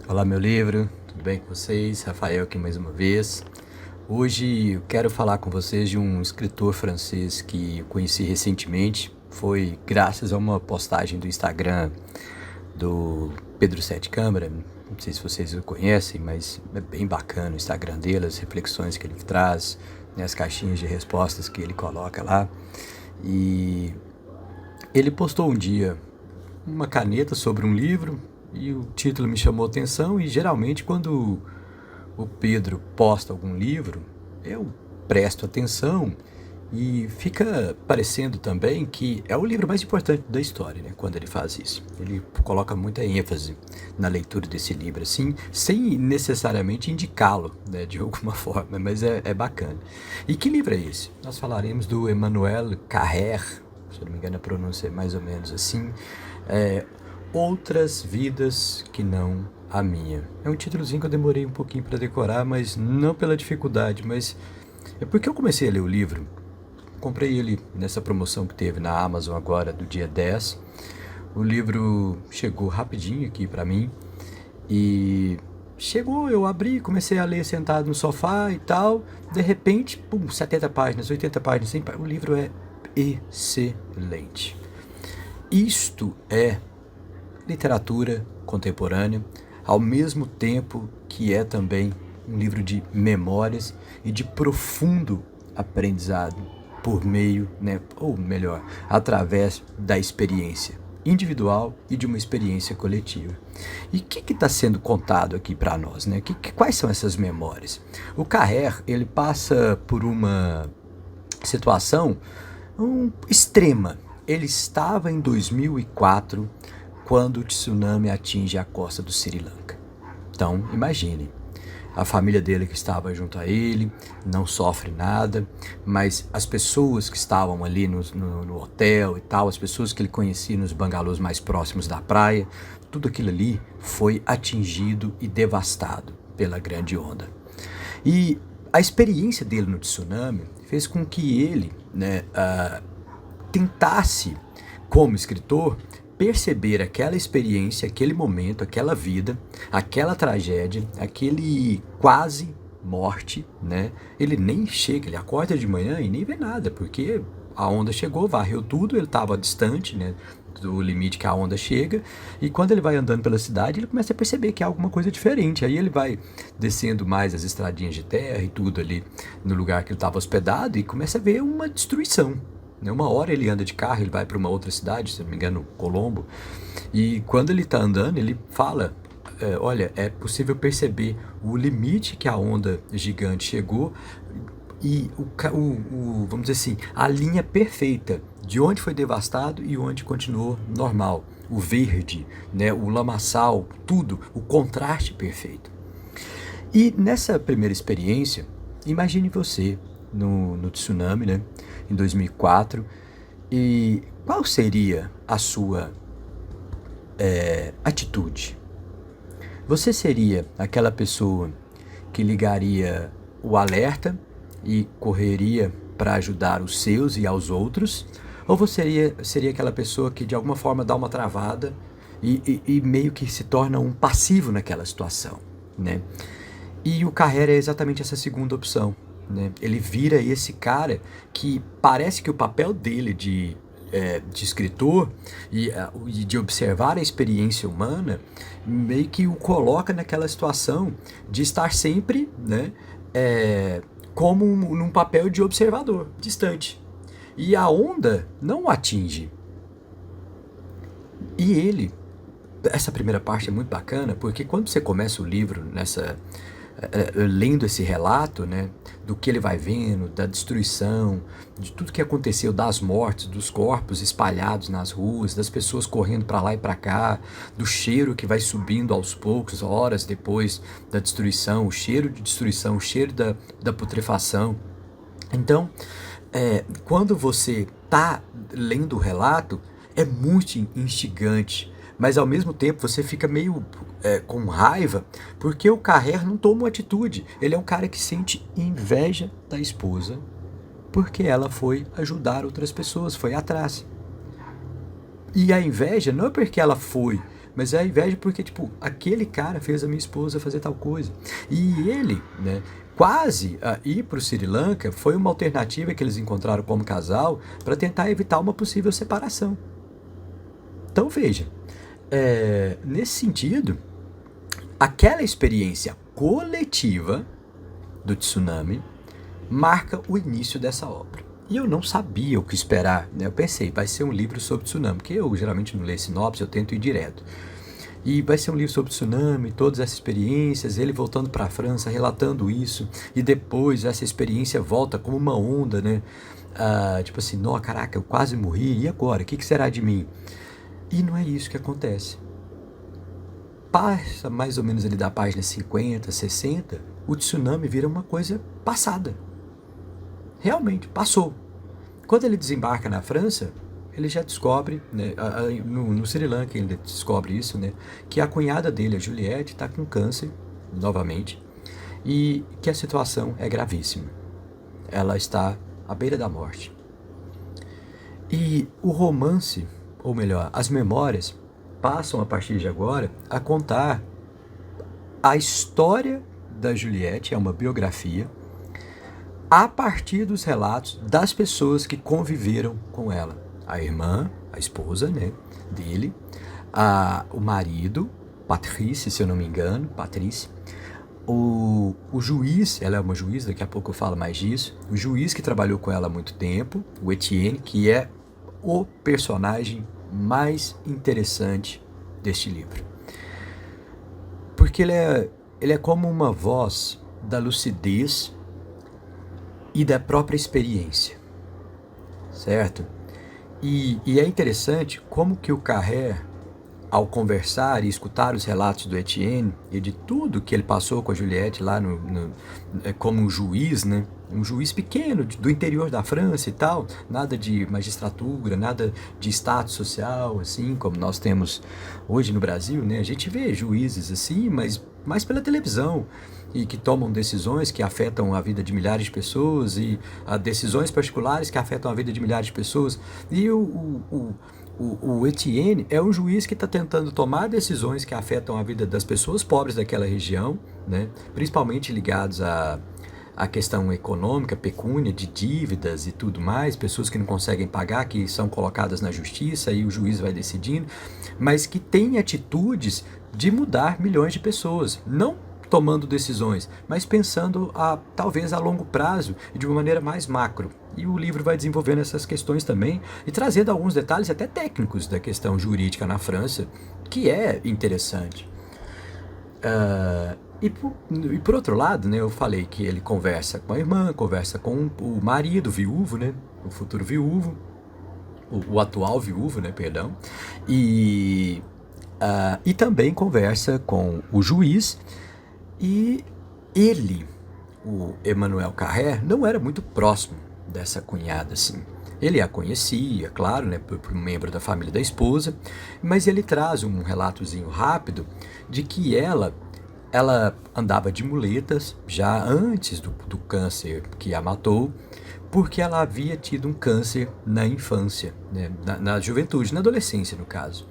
Olá, meu livro, tudo bem com vocês? Rafael aqui mais uma vez. Hoje eu quero falar com vocês de um escritor francês que eu conheci recentemente. Foi graças a uma postagem do Instagram do Pedro Sete Câmara. Não sei se vocês o conhecem, mas é bem bacana o Instagram dele, as reflexões que ele traz, né, as caixinhas de respostas que ele coloca lá. E ele postou um dia uma caneta sobre um livro e o título me chamou a atenção. E geralmente quando o Pedro posta algum livro, eu presto atenção e fica parecendo também que é o livro mais importante da história, né? Quando ele faz isso, ele coloca muita ênfase na leitura desse livro, assim, sem necessariamente indicá-lo, né, de alguma forma, mas é bacana. E que livro é esse? Nós falaremos do Emmanuel Carrère, se eu não me engano a pronúncia é mais ou menos assim, é, Outras Vidas que Não a Minha. É um títulozinho que eu demorei um pouquinho para decorar, mas não pela dificuldade, mas é porque eu comecei a ler o livro. Comprei ele nessa promoção que teve na Amazon agora, do dia 10. O livro chegou rapidinho aqui para mim e chegou, eu abri, comecei a ler sentado no sofá e tal. De repente, 70 páginas, 80 páginas, 100 páginas. O livro é excelente. Isto é literatura contemporânea, ao mesmo tempo que é também um livro de memórias e de profundo aprendizado por meio, né, ou melhor, através da experiência individual e de uma experiência coletiva. E o que está sendo contado aqui para nós, né? Quais são essas memórias? O Carrère, ele passa por uma situação extrema. Ele estava em 2004 quando o tsunami atinge a costa do Sri Lanka. Então, imagine, a família dele que estava junto a ele não sofre nada, mas as pessoas que estavam ali no hotel e tal, as pessoas que ele conhecia nos bangalôs mais próximos da praia, tudo aquilo ali foi atingido e devastado pela grande onda. E a experiência dele no tsunami fez com que ele, né, tentasse, como escritor, perceber aquela experiência, aquele momento, aquela vida, aquela tragédia, aquele quase morte, né? Ele nem chega, ele acorda de manhã e nem vê nada, porque a onda chegou, varreu tudo, ele estava distante, né, do limite que a onda chega, e quando ele vai andando pela cidade, ele começa a perceber que há alguma coisa diferente. Aí ele vai descendo mais as estradinhas de terra e tudo ali no lugar que ele estava hospedado e começa a ver uma destruição. Uma hora ele anda de carro, ele vai para uma outra cidade, se não me engano, Colombo, e quando ele está andando, ele fala, olha, é possível perceber o limite que a onda gigante chegou e vamos dizer assim, a linha perfeita de onde foi devastado e onde continuou normal. O verde, né, o lamaçal, tudo, o contraste perfeito. E nessa primeira experiência, imagine você no tsunami, né, em 2004, e qual seria a sua atitude? Você seria aquela pessoa que ligaria o alerta e correria para ajudar os seus e aos outros? Ou você seria aquela pessoa que de alguma forma dá uma travada e meio que se torna um passivo naquela situação, né? E o Carrère é exatamente essa segunda opção, né? Ele vira esse cara que parece que o papel dele de escritor e de observar a experiência humana meio que o coloca naquela situação de estar sempre, né, como num papel de observador, distante. E a onda não o atinge. E ele, essa primeira parte é muito bacana, porque quando você começa o livro lendo esse relato, né, do que ele vai vendo, da destruição, de tudo que aconteceu, das mortes, dos corpos espalhados nas ruas, das pessoas correndo para lá e para cá, do cheiro que vai subindo aos poucos, horas depois da destruição, o cheiro de destruição, o cheiro da putrefação. Então, quando você está lendo o relato, é muito instigante, mas ao mesmo tempo você fica meio com raiva, porque o Carrère não toma uma atitude. Ele é um cara que sente inveja da esposa, porque ela foi ajudar outras pessoas, foi atrás. E a inveja não é porque ela foi, mas é inveja porque, tipo, aquele cara fez a minha esposa fazer tal coisa. E ele, né, quase ir para o Sri Lanka foi uma alternativa que eles encontraram como casal para tentar evitar uma possível separação. Então veja, nesse sentido, aquela experiência coletiva do tsunami marca o início dessa obra. E eu não sabia o que esperar, né? Eu pensei, vai ser um livro sobre tsunami, porque eu geralmente não leio sinopse, eu tento ir direto. E vai ser um livro sobre tsunami, todas essas experiências, ele voltando para a França, relatando isso, e depois essa experiência volta como uma onda, né? Tipo assim, não, caraca, eu quase morri, e agora? O que será de mim? E não é isso que acontece. Passa mais ou menos ali da página 50, 60, o tsunami vira uma coisa passada. Realmente, passou. Quando ele desembarca na França, ele já descobre, né, no Sri Lanka ele descobre isso, né, que a cunhada dele, a Juliette, está com câncer, novamente, e que a situação é gravíssima. Ela está à beira da morte. E o romance, ou melhor, as memórias, passam a partir de agora a contar a história da Juliette, é uma biografia, a partir dos relatos das pessoas que conviveram com ela. A irmã, a esposa, né, dele, o marido, Patrice, se eu não me engano, Patrice, o juiz, ela é uma juiz, daqui a pouco eu falo mais disso, o juiz que trabalhou com ela há muito tempo, o Etienne, que é o personagem mais interessante deste livro. Porque ele é como uma voz da lucidez e da própria experiência, certo? E é interessante como que o Carrère, ao conversar e escutar os relatos do Etienne e de tudo que ele passou com a Juliette lá como um juiz, né? Um juiz pequeno do interior da França e tal, nada de magistratura, nada de status social, assim como nós temos hoje no Brasil, né? A gente vê juízes assim, mas mais pela televisão, e que tomam decisões que afetam a vida de milhares de pessoas e decisões particulares que afetam a vida de milhares de pessoas. E o Etienne é um juiz que está tentando tomar decisões que afetam a vida das pessoas pobres daquela região, né? Principalmente ligados à questão econômica, pecúnia, de dívidas e tudo mais, pessoas que não conseguem pagar, que são colocadas na justiça e o juiz vai decidindo, mas que tem atitudes de mudar milhões de pessoas, não tomando decisões, mas pensando talvez a longo prazo e de uma maneira mais macro. E o livro vai desenvolvendo essas questões também e trazendo alguns detalhes até técnicos da questão jurídica na França, que é interessante. E por outro lado, né, eu falei que ele conversa com a irmã, conversa com o marido viúvo, né, o futuro viúvo, o atual viúvo, né, perdão, e também conversa com o juiz. E ele, o Emmanuel Carrère, não era muito próximo dessa cunhada, assim. Ele a conhecia, claro, né, por um membro da família da esposa, mas ele traz um relatozinho rápido de que ela andava de muletas já antes do câncer que a matou, porque ela havia tido um câncer na infância, né, na juventude, na adolescência, no caso.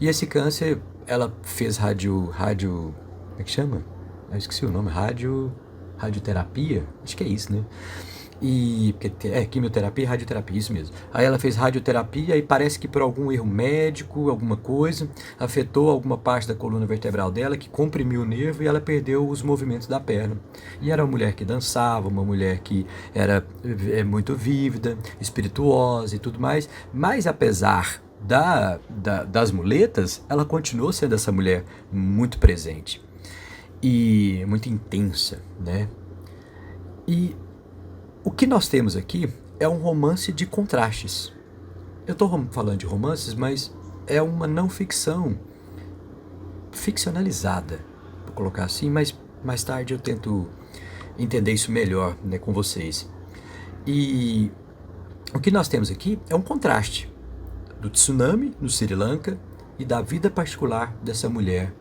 E esse câncer, ela fez como é que chama? Eu esqueci o nome, radioterapia, acho que é isso, né? Quimioterapia e radioterapia, isso mesmo. Aí ela fez radioterapia e parece que por algum erro médico, alguma coisa, afetou alguma parte da coluna vertebral dela, que comprimiu o nervo e ela perdeu os movimentos da perna. E era uma mulher que dançava, uma mulher que era muito vívida, espirituosa e tudo mais, mas apesar das muletas, ela continuou sendo essa mulher muito presente e muito intensa, né? E o que nós temos aqui é um romance de contrastes. Eu estou falando de romances, mas é uma não ficção ficcionalizada, vou colocar assim, mas mais tarde eu tento entender isso melhor, né, com vocês. E o que nós temos aqui é um contraste do tsunami no Sri Lanka e da vida particular dessa mulher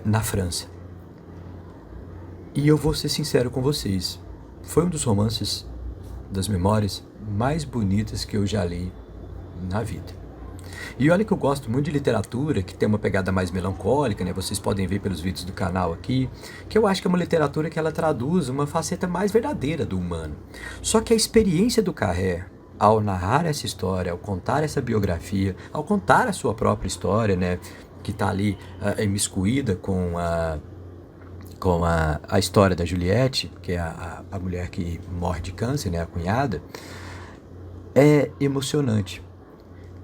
na França. E eu vou ser sincero com vocês, foi um dos romances das memórias mais bonitas que eu já li na vida. E olha que eu gosto muito de literatura que tem uma pegada mais melancólica, né? Vocês podem ver pelos vídeos do canal aqui, que eu acho que é uma literatura que ela traduz uma faceta mais verdadeira do humano. Só que a experiência do Carrère, ao narrar essa história, ao contar essa biografia, ao contar a sua própria história, né? Que está ali imiscuída com a história da Juliette, que é a mulher que morre de câncer, né? A cunhada, é emocionante.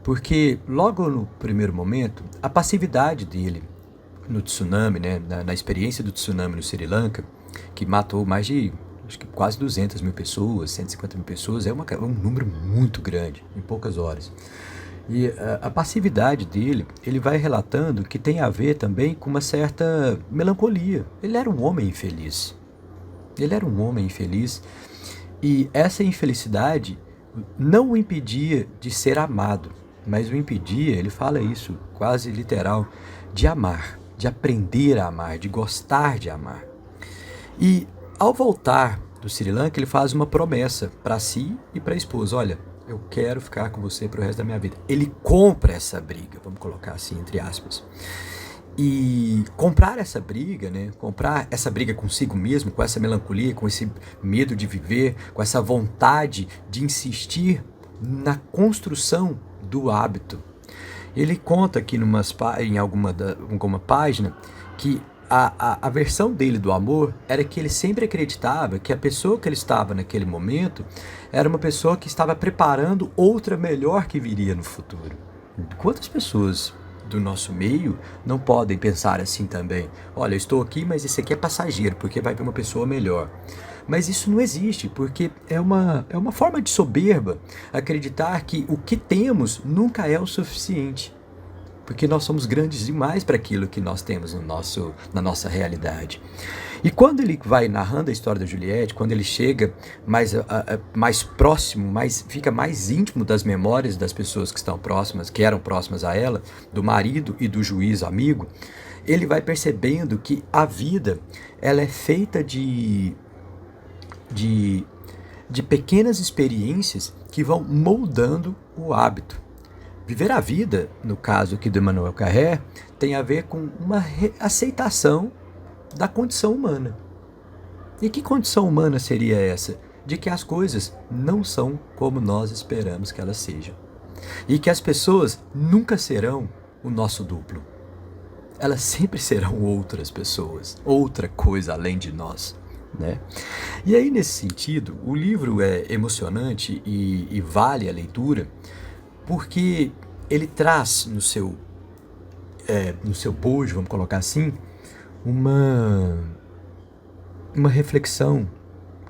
Porque logo no primeiro momento, a passividade dele no tsunami, né, na experiência do tsunami no Sri Lanka, que matou mais de acho que quase 200 mil pessoas, 150 mil pessoas, é um número muito grande, em poucas horas. E a passividade dele, ele vai relatando que tem a ver também com uma certa melancolia. Ele era um homem infeliz. Ele era um homem infeliz e essa infelicidade não o impedia de ser amado, mas o impedia, ele fala isso quase literal, de amar, de aprender a amar, de gostar de amar. E ao voltar do Sri Lanka, ele faz uma promessa para si e para a esposa: olha, eu quero ficar com você para o resto da minha vida. Ele compra essa briga, vamos colocar assim, entre aspas. E comprar essa briga, né? Comprar essa briga consigo mesmo, com essa melancolia, com esse medo de viver, com essa vontade de insistir na construção do hábito. Ele conta aqui em alguma página que a versão dele do amor era que ele sempre acreditava que a pessoa que ele estava naquele momento era uma pessoa que estava preparando outra melhor que viria no futuro. Quantas pessoas do nosso meio não podem pensar assim também? Olha, eu estou aqui, mas isso aqui é passageiro, porque vai vir uma pessoa melhor. Mas isso não existe, porque é uma forma de soberba acreditar que o que temos nunca é o suficiente. Porque nós somos grandes demais para aquilo que nós temos na nossa realidade. E quando ele vai narrando a história da Juliette, quando ele chega mais próximo, fica mais íntimo das memórias das pessoas que estão próximas, que eram próximas a ela, do marido e do juiz amigo, ele vai percebendo que a vida ela é feita de pequenas experiências que vão moldando o hábito. Viver a vida, no caso aqui do Emmanuel Carrère, tem a ver com uma aceitação da condição humana. E que condição humana seria essa? De que as coisas não são como nós esperamos que elas sejam. E que as pessoas nunca serão o nosso duplo. Elas sempre serão outras pessoas, outra coisa além de nós. Né? E aí, nesse sentido, o livro é emocionante e vale a leitura, porque ele traz no seu bojo, vamos colocar assim, uma reflexão,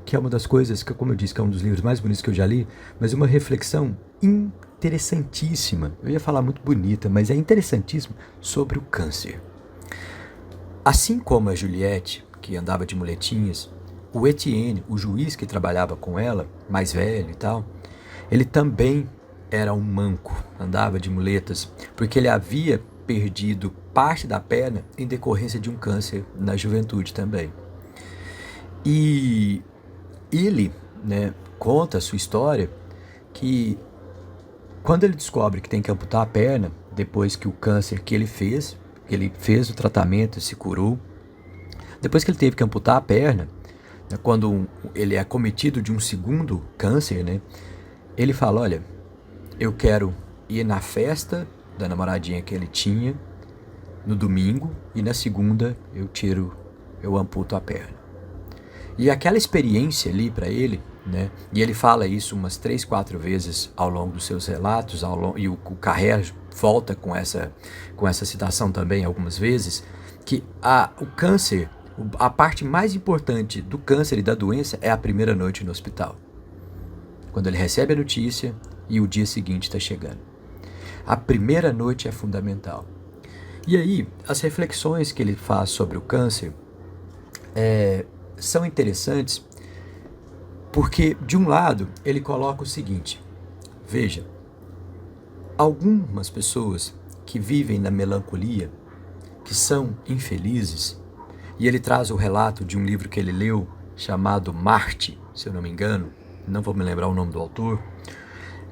que é uma das coisas que, como eu disse, que é um dos livros mais bonitos que eu já li, mas uma reflexão interessantíssima, eu ia falar muito bonita, mas é interessantíssima, sobre o câncer. Assim como a Juliette, que andava de muletinhas, o Etienne, o juiz que trabalhava com ela, mais velho e tal, ele também era um manco, andava de muletas, porque ele havia perdido parte da perna em decorrência de um câncer na juventude também. E ele, né, conta a sua história, que quando ele descobre que tem que amputar a perna, depois que o câncer que ele fez o tratamento, se curou, depois que ele teve que amputar a perna, né, quando ele é acometido de um segundo câncer, né, ele fala: olha, eu quero ir na festa da namoradinha que ele tinha no domingo e na segunda eu amputo a perna. E aquela experiência ali para ele, né, e ele fala isso umas 3, 4 vezes ao longo dos seus relatos, e o Carrère volta com essa citação também algumas vezes, que o câncer, a parte mais importante do câncer e da doença é a primeira noite no hospital. Quando ele recebe a notícia e o dia seguinte está chegando. A primeira noite é fundamental. E aí, as reflexões que ele faz sobre o câncer são interessantes, porque, de um lado, ele coloca o seguinte: veja, algumas pessoas que vivem na melancolia, que são infelizes, e ele traz o relato de um livro que ele leu, chamado Marte, se eu não me engano, não vou me lembrar o nome do autor,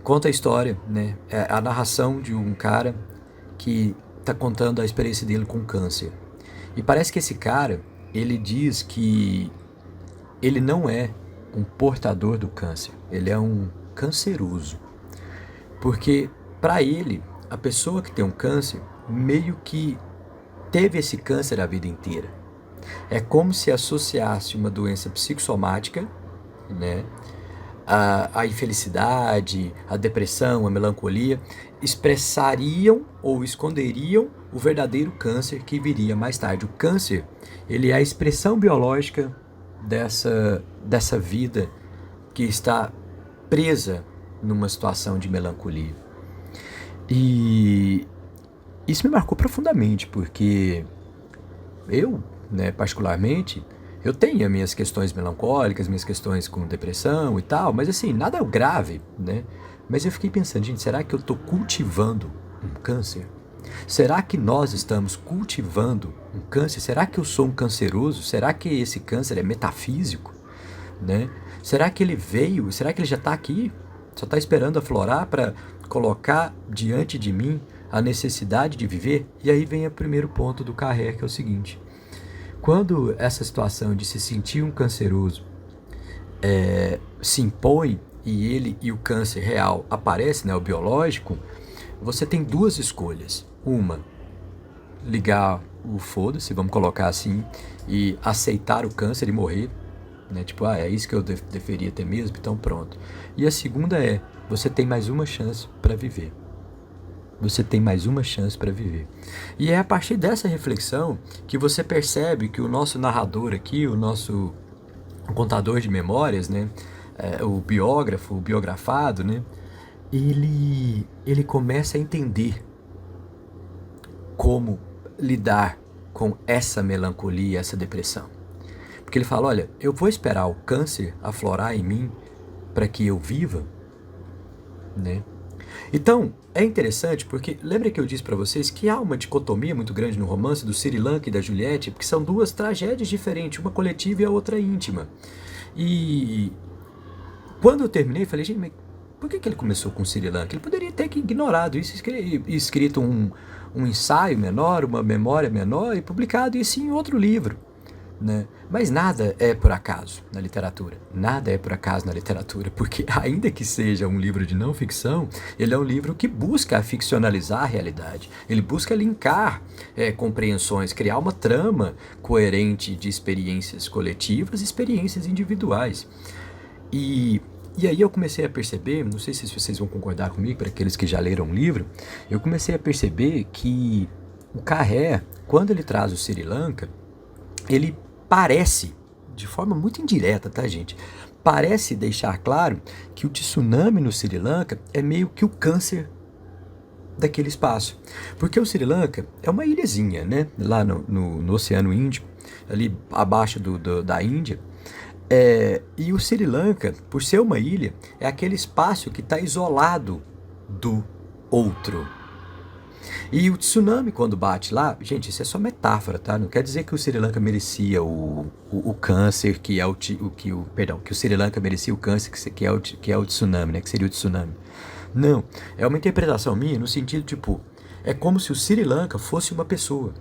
conta a história, né? É a narração de um cara que está contando a experiência dele com câncer. E parece que esse cara, ele diz que ele não é um portador do câncer, ele é um canceroso. Porque para ele, a pessoa que tem um câncer meio que teve esse câncer a vida inteira. É como se associasse uma doença psicossomática, né? A infelicidade, a depressão, a melancolia, expressariam ou esconderiam o verdadeiro câncer que viria mais tarde. O câncer, ele é a expressão biológica dessa vida que está presa numa situação de melancolia. E isso me marcou profundamente, porque eu, né, particularmente, eu tenho as minhas questões melancólicas, minhas questões com depressão e tal, mas assim, nada grave, né? Mas eu fiquei pensando, gente, será que eu estou cultivando um câncer? Será que nós estamos cultivando um câncer? Será que eu sou um canceroso? Será que esse câncer é metafísico, né? Será que ele veio? Será que ele já está aqui? Só está esperando aflorar para colocar diante de mim a necessidade de viver? E aí vem o primeiro ponto do Carré, que é o seguinte: quando essa situação de se sentir um canceroso se impõe e o câncer real aparece, né, o biológico, você tem duas escolhas. Uma, ligar o foda-se, vamos colocar assim, e aceitar o câncer e morrer, né? Tipo, é isso que eu deveria ter mesmo, então pronto. E a segunda é, você tem mais uma chance para viver. Você tem mais uma chance para viver. E é a partir dessa reflexão que você percebe que o nosso narrador aqui, o nosso contador de memórias, né, o biógrafo, o biografado, né, ele começa a entender como lidar com essa melancolia, essa depressão. Porque ele fala, olha, eu vou esperar o câncer aflorar em mim para que eu viva, né? Então, é interessante porque lembra que eu disse para vocês que há uma dicotomia muito grande no romance do Sri Lanka e da Juliette, porque são duas tragédias diferentes, uma coletiva e a outra íntima. E quando eu terminei, eu falei, gente, mas por que ele começou com o Sri Lanka? Ele poderia ter ignorado isso e escrito um ensaio menor, uma memória menor e publicado isso em outro livro, né? Mas nada é por acaso na literatura. Nada é por acaso na literatura, porque ainda que seja um livro de não ficção, ele é um livro que busca ficcionalizar a realidade. Ele busca linkar compreensões, criar uma trama coerente de experiências coletivas e experiências individuais. E aí eu comecei a perceber, não sei se vocês vão concordar comigo, para aqueles que já leram o livro, eu comecei a perceber que o Carré, quando ele traz o Sri Lanka, ele parece, de forma muito indireta, tá, gente? Parece deixar claro que o tsunami no Sri Lanka é meio que o câncer daquele espaço. Porque o Sri Lanka é uma ilhazinha, né? Lá no Oceano Índico, ali abaixo da Índia. E o Sri Lanka, por ser uma ilha, é aquele espaço que está isolado do outro. E o tsunami, quando bate lá, gente, isso é só metáfora, tá? Não quer dizer que o Sri Lanka merecia o câncer, que o Sri Lanka merecia o câncer, que é o tsunami, né? Que seria o tsunami. Não, é uma interpretação minha no sentido, tipo, é como se o Sri Lanka fosse uma pessoa.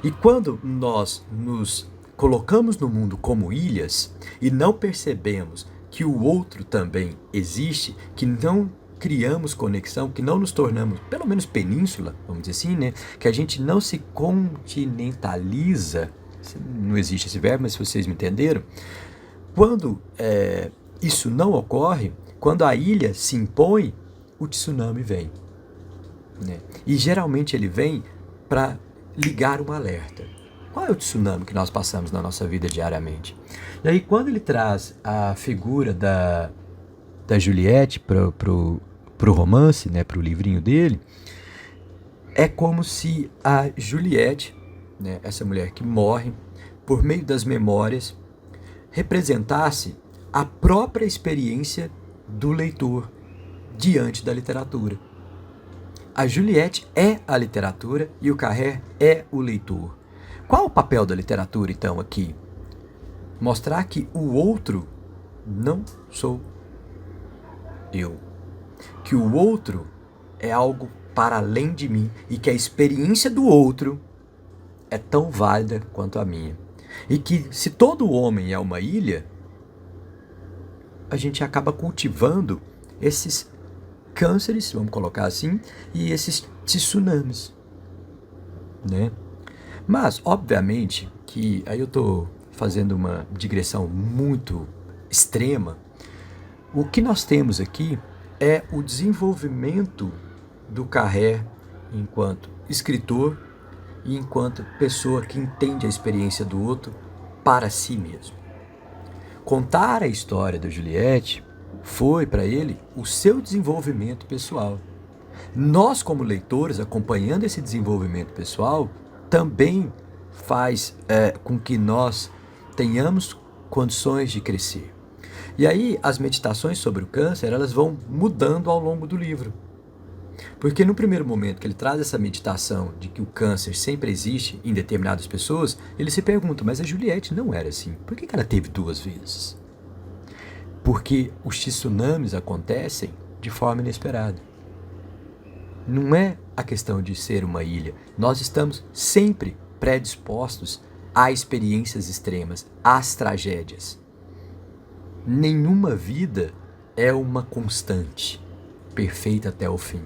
E quando nós nos colocamos no mundo como ilhas e não percebemos que o outro também existe, que não criamos conexão, que não nos tornamos, pelo menos península, vamos dizer assim, né? Que a gente não se continentaliza, não existe esse verbo, mas vocês me entenderam. Quando isso não ocorre, quando a ilha se impõe, o tsunami vem, né? E geralmente ele vem para ligar um alerta. Qual é o tsunami que nós passamos na nossa vida diariamente? E aí quando ele traz a figura da Juliette pro romance, né, pro livrinho dele, é como se a Juliette, né, essa mulher que morre, por meio das memórias, representasse a própria experiência do leitor diante da literatura. A Juliette é a literatura e o Carré é o leitor. Qual o papel da literatura, então, aqui? Mostrar que o outro não sou eu. que o outro é algo para além de mim e que a experiência do outro é tão válida quanto a minha. E que se todo homem é uma ilha, a gente acaba cultivando esses cânceres, vamos colocar assim, e esses tsunamis, né? Mas, obviamente, que aí eu estou fazendo uma digressão muito extrema. O que nós temos aqui é o desenvolvimento do Carré enquanto escritor e enquanto pessoa que entende a experiência do outro para si mesmo. Contar a história da Juliette foi para ele o seu desenvolvimento pessoal. Nós, como leitores, acompanhando esse desenvolvimento pessoal, também faz com que nós tenhamos condições de crescer. E aí as meditações sobre o câncer, elas vão mudando ao longo do livro. Porque no primeiro momento que ele traz essa meditação de que o câncer sempre existe em determinadas pessoas, ele se pergunta, mas a Juliette não era assim. Por que ela teve 2 vezes? Porque os tsunamis acontecem de forma inesperada. Não é a questão de ser uma ilha. Nós estamos sempre predispostos a experiências extremas, às tragédias. Nenhuma vida é uma constante, perfeita até o fim.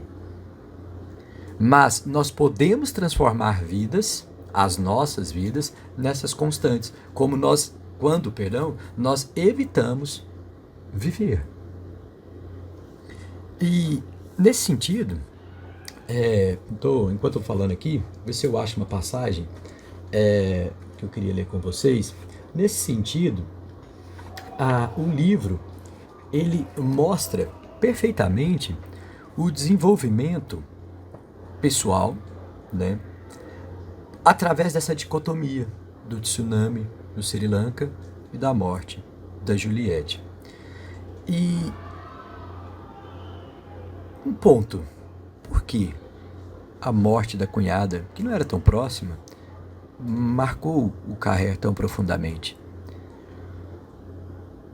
Mas nós podemos transformar vidas, as nossas vidas, nessas constantes, como nós evitamos viver. E nesse sentido, enquanto eu estou falando aqui, ver se eu acho uma passagem que eu queria ler com vocês. Nesse sentido, o livro ele mostra perfeitamente o desenvolvimento pessoal, né, através dessa dicotomia do tsunami no Sri Lanka e da morte da Juliette. E um ponto, por que a morte da cunhada, que não era tão próxima, marcou o Carré tão profundamente?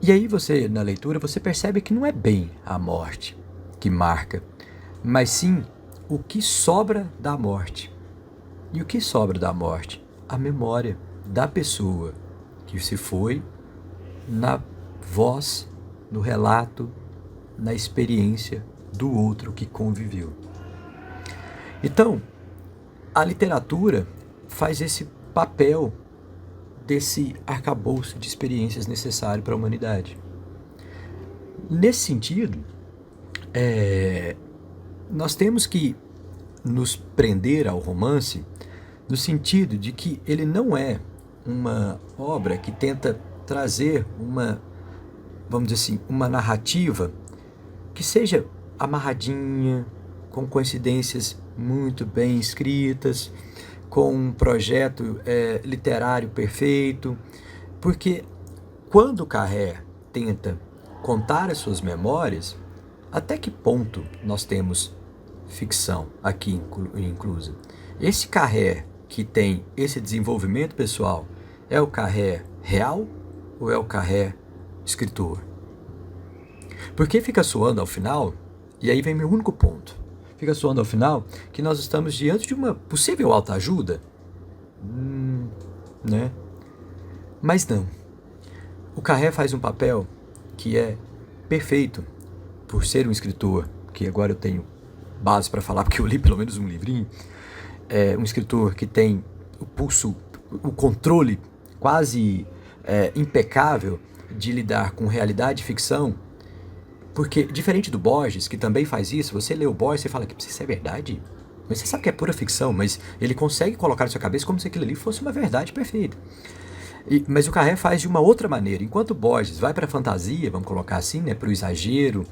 E aí você, na leitura, você percebe que não é bem a morte que marca, mas sim o que sobra da morte. E o que sobra da morte? A memória da pessoa que se foi na voz, no relato, na experiência do outro que conviveu. Então, a literatura faz esse papel desse arcabouço de experiências necessário para a humanidade. Nesse sentido, nós temos que nos prender ao romance no sentido de que ele não é uma obra que tenta trazer vamos dizer assim, uma narrativa que seja amarradinha, com coincidências muito bem escritas, com um projeto literário perfeito, porque quando Carré tenta contar as suas memórias, até que ponto nós temos ficção aqui inclusa? Esse Carré que tem esse desenvolvimento pessoal é o Carré real ou é o Carré escritor? Porque fica soando ao final, e aí vem meu único ponto, fica soando ao final que nós estamos diante de uma possível autoajuda, né? Mas não. O Carré faz um papel que é perfeito por ser um escritor, que agora eu tenho base para falar porque eu li pelo menos um livrinho, um escritor que tem o pulso, o controle quase impecável de lidar com realidade e ficção. Porque, diferente do Borges, que também faz isso, você lê o Borges e fala que isso é verdade? Mas você sabe que é pura ficção, mas ele consegue colocar na sua cabeça como se aquilo ali fosse uma verdade perfeita. Mas o Carré faz de uma outra maneira. Enquanto o Borges vai para a fantasia, vamos colocar assim, né, para o exagero,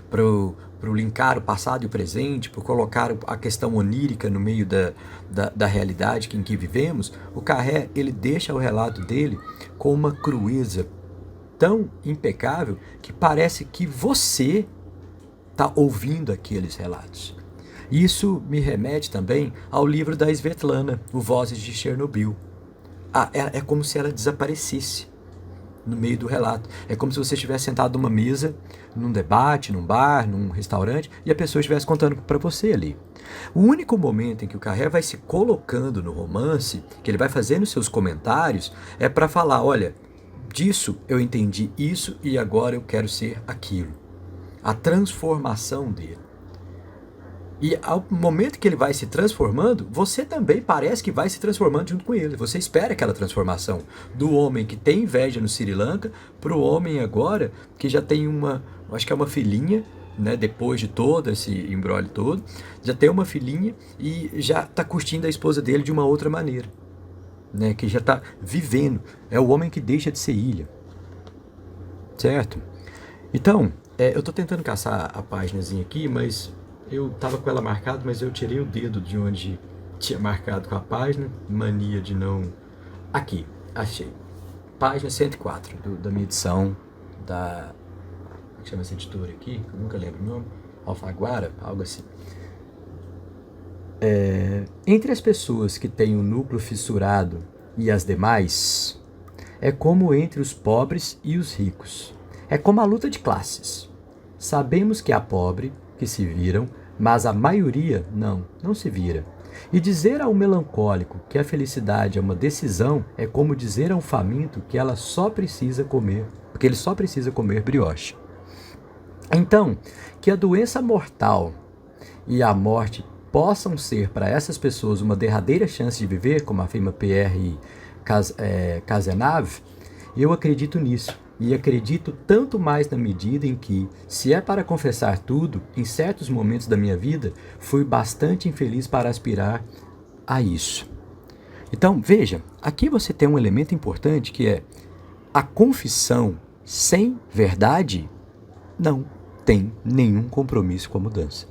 para o linkar o passado e o presente, para colocar a questão onírica no meio da realidade em que vivemos, o Carré ele deixa o relato dele com uma crueza tão impecável que parece que você está ouvindo aqueles relatos. Isso me remete também ao livro da Svetlana, o Vozes de Chernobyl. É como se ela desaparecesse. no meio do relato. É como se você estivesse sentado numa mesa, num debate, num bar, num restaurante, e a pessoa estivesse contando para você ali. O único momento em que o Carré vai se colocando no romance, que ele vai fazendo seus comentários, é para falar, olha, disso eu entendi isso e agora eu quero ser aquilo. A transformação dele. E ao momento que ele vai se transformando, você também parece que vai se transformando junto com ele. Você espera aquela transformação do homem que tem inveja no Sri Lanka para o homem agora que já tem acho que é uma filhinha, né, depois de todo esse imbróglio todo, já tem uma filhinha e já está curtindo a esposa dele de uma outra maneira, né, que já está vivendo. É o homem que deixa de ser ilha, certo? Então, eu estou tentando caçar a paginazinha aqui, mas eu estava com ela marcada, mas eu tirei o dedo de onde tinha marcado com a página. Mania de não... Aqui, achei. Página 104 da minha edição da... Como chama essa editora aqui? Eu nunca lembro o nome. Alfaguara, algo assim. Entre as pessoas que têm o núcleo fissurado e as demais, é como entre os pobres e os ricos. É como a luta de classes. Sabemos que há pobre que se viram, mas a maioria não se vira. E dizer ao melancólico que a felicidade é uma decisão é como dizer a um faminto que ela só precisa comer, porque ele só precisa comer brioche. Então, que a doença mortal e a morte possam ser para essas pessoas uma derradeira chance de viver, como afirma Pierre Cazenave, eu acredito nisso. E acredito tanto mais na medida em que, se é para confessar tudo, em certos momentos da minha vida, fui bastante infeliz para aspirar a isso. Então, veja, aqui você tem um elemento importante que é a confissão sem verdade não tem nenhum compromisso com a mudança.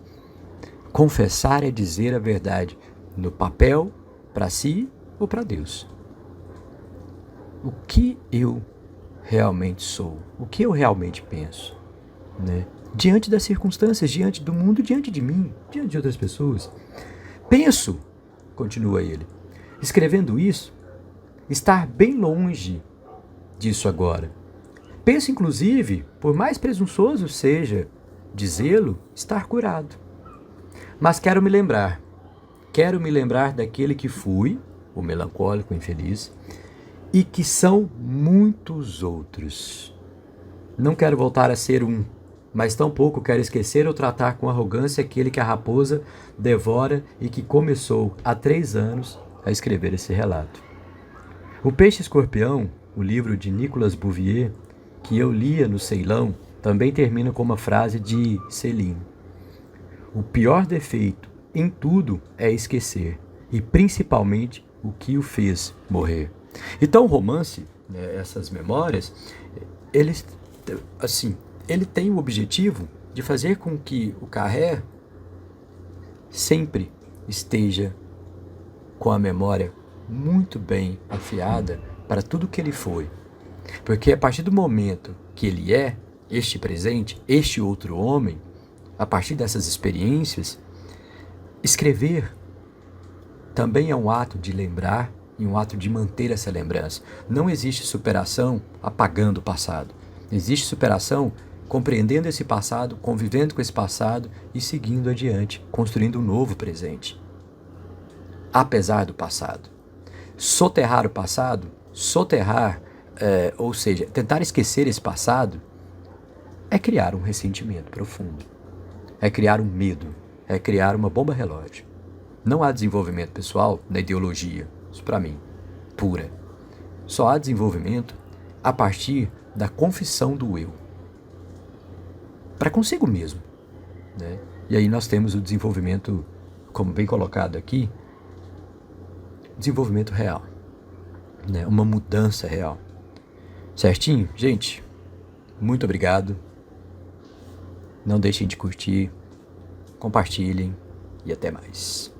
Confessar é dizer a verdade no papel, para si ou para Deus. O que eu realmente sou, o que eu realmente penso, né? Diante das circunstâncias, diante do mundo, diante de mim, diante de outras pessoas. Penso, continua ele, escrevendo isso, estar bem longe disso agora. Penso, inclusive, por mais presunçoso seja dizê-lo, estar curado. Mas quero me lembrar daquele que fui, o melancólico infeliz, e que são muitos outros. Não quero voltar a ser um, mas tampouco quero esquecer ou tratar com arrogância aquele que a raposa devora e que começou há 3 anos a escrever esse relato. O Peixe Escorpião, o livro de Nicolas Bouvier, que eu lia no Ceilão, também termina com uma frase de Céline. O pior defeito em tudo é esquecer, e principalmente o que o fez morrer. Então o romance, né, essas memórias, ele tem o objetivo de fazer com que o Carré sempre esteja com a memória muito bem afiada para tudo que ele foi. Porque a partir do momento que ele é este presente, este outro homem, a partir dessas experiências, escrever também é um ato de lembrar e um ato de manter essa lembrança. Não existe superação apagando o passado. Existe superação compreendendo esse passado, convivendo com esse passado e seguindo adiante, construindo um novo presente. Apesar do passado. Soterrar o passado, ou seja, tentar esquecer esse passado, é criar um ressentimento profundo. É criar um medo. É criar uma bomba relógio. Não há desenvolvimento pessoal na ideologia. Isso para mim, pura. Só há desenvolvimento a partir da confissão do eu. Para consigo mesmo, né? E aí nós temos o desenvolvimento, como bem colocado aqui, desenvolvimento real, né? Uma mudança real. Certinho? Gente, muito obrigado. Não deixem de curtir, compartilhem e até mais.